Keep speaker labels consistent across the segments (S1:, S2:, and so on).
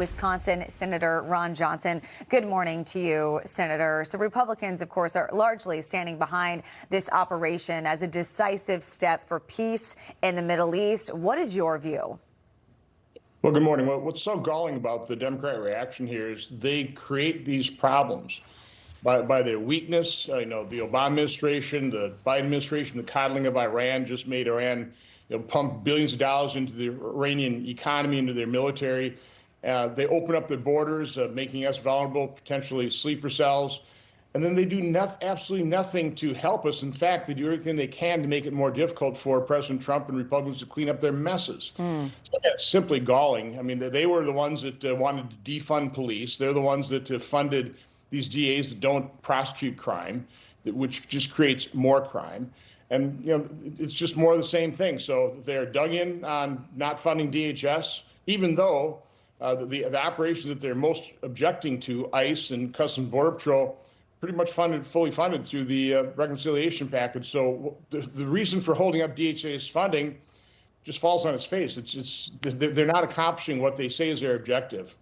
S1: Wisconsin Senator Ron Johnson. Good morning to you, Senator. So Republicans, of course, are largely standing behind this operation as a decisive step for peace in the Middle East. What is your view?
S2: Well, good morning. Well, what's so galling about the Democrat reaction here is they create these problems by their weakness. The Obama administration, the Biden administration, the coddling of Iran just made Iran pump billions of dollars into the Iranian economy, into their military. They open up their borders, making us vulnerable, potentially sleeper cells. And then they do absolutely nothing to help us. In fact, they do everything they can to make it more difficult for President Trump and Republicans to clean up their messes. So that's simply galling. I mean, they were the ones that wanted to defund police. They're the ones that funded these DAs that don't prosecute crime, which just creates more crime. And, it's just more of the same thing. So they're dug in on not funding DHS, even though the operations that they're most objecting to, ICE and Customs and Border Patrol, pretty much fully funded through the reconciliation package. So the reason for holding up DHS funding just falls on its face. They're not accomplishing what they say is their objective.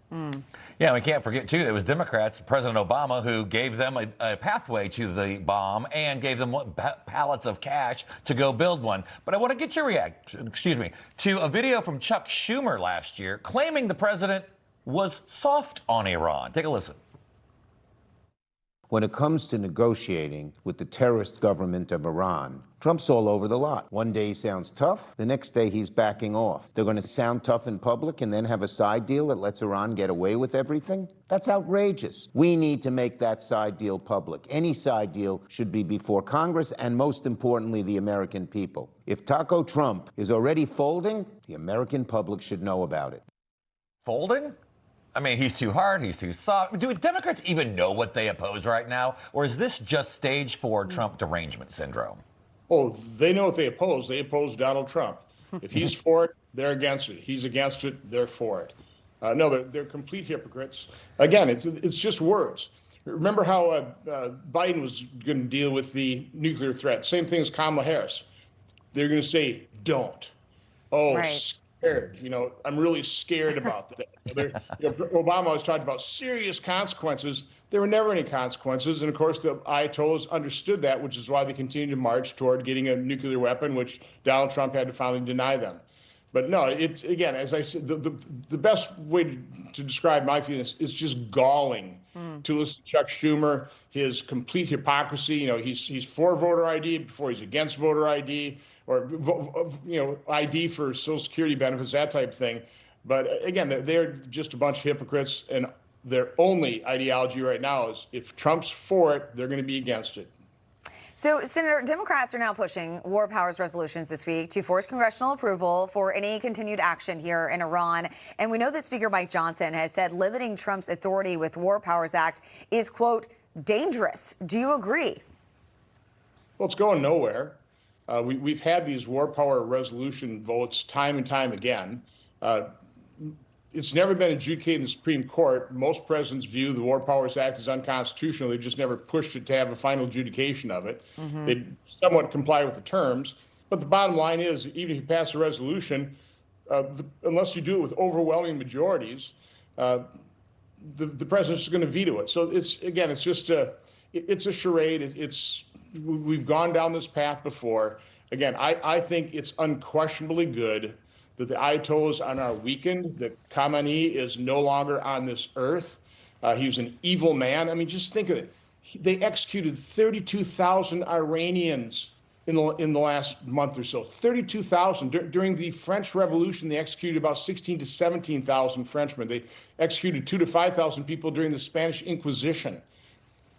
S3: Yeah, we can't forget, too, it was Democrats, President Obama, who gave them a pathway to the bomb and gave them pallets of cash to go build one. But I want to get your reaction, to a video from Chuck Schumer last year claiming the president was soft on Iran. Take a listen.
S4: When it comes to negotiating with the terrorist government of Iran, Trump's all over the lot. One day he sounds tough, the next day he's backing off. They're going to sound tough in public and then have a side deal that lets Iran get away with everything? That's outrageous. We need to make that side deal public. Any side deal should be before Congress and, most importantly, the American people. If Taco Trump is already folding, the American public should know about it.
S3: Folding? I mean, he's too hard, he's too soft. Do Democrats even know what they oppose right now? Or is this just stage 4 Trump derangement syndrome?
S2: Oh, they know what they oppose. They oppose Donald Trump. If he's for it, they're against it. He's against it, they're for it. No, they're complete hypocrites. Again, it's just words. Remember how Biden was going to deal with the nuclear threat. Same thing as Kamala Harris. They're going to say, don't. Oh, right. Scared. I'm really scared about that. Obama always talked about serious consequences. There were never any consequences. And of course, the Ayatollahs understood that, which is why they continued to march toward getting a nuclear weapon, which Donald Trump had to finally deny them. But no, it's, again, as I said, the best way to describe my feelings is just galling to listen to Chuck Schumer, his complete hypocrisy. He's for voter ID before he's against voter ID, or ID for Social Security benefits, that type of thing. But again, they're just a bunch of hypocrites, and their only ideology right now is if Trump's for it, they're going to be against it.
S1: So, Senator, Democrats are now pushing war powers resolutions this week to force congressional approval for any continued action here in Iran. And we know that Speaker Mike Johnson has said limiting Trump's authority with War Powers Act is, quote, dangerous. Do you agree?
S2: Well, it's going nowhere. We've had these war power resolution votes time and time again. It's never been adjudicated in the Supreme Court. Most presidents view the War Powers Act as unconstitutional. They've just never pushed it to have a final adjudication of it. They somewhat comply with the terms. But the bottom line is, even if you pass a resolution, unless you do it with overwhelming majorities, the president's just going to veto it. So it's just it's a charade. We've gone down this path before. Again, I think it's unquestionably good that the Ayatollahs are now weakened, that Khamenei is no longer on this earth. He was an evil man. I mean, just think of it. They executed 32,000 Iranians in the last month or so. 32,000. During the French Revolution, they executed about 16 to 17,000 Frenchmen. They executed 2 to 5,000 people during the Spanish Inquisition.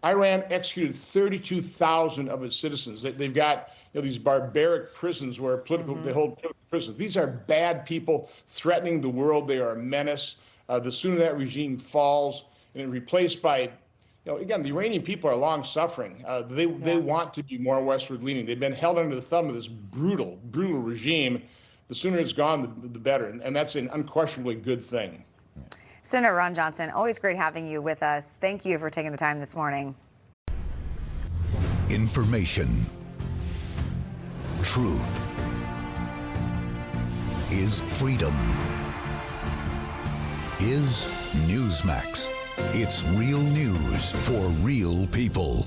S2: Iran executed 32,000 of its citizens. They've got these barbaric prisons where they hold political prisoners. These are bad people threatening the world. They are a menace. The sooner that regime falls and it's replaced by, again, the Iranian people are long suffering. They want to be more westward leaning. They've been held under the thumb of this brutal regime. The sooner it's gone, the better. And that's an unquestionably good thing.
S1: Senator Ron Johnson, always great having you with us. Thank you for taking the time this morning.
S5: Information. Truth is freedom. is Newsmax. It's real news for real people.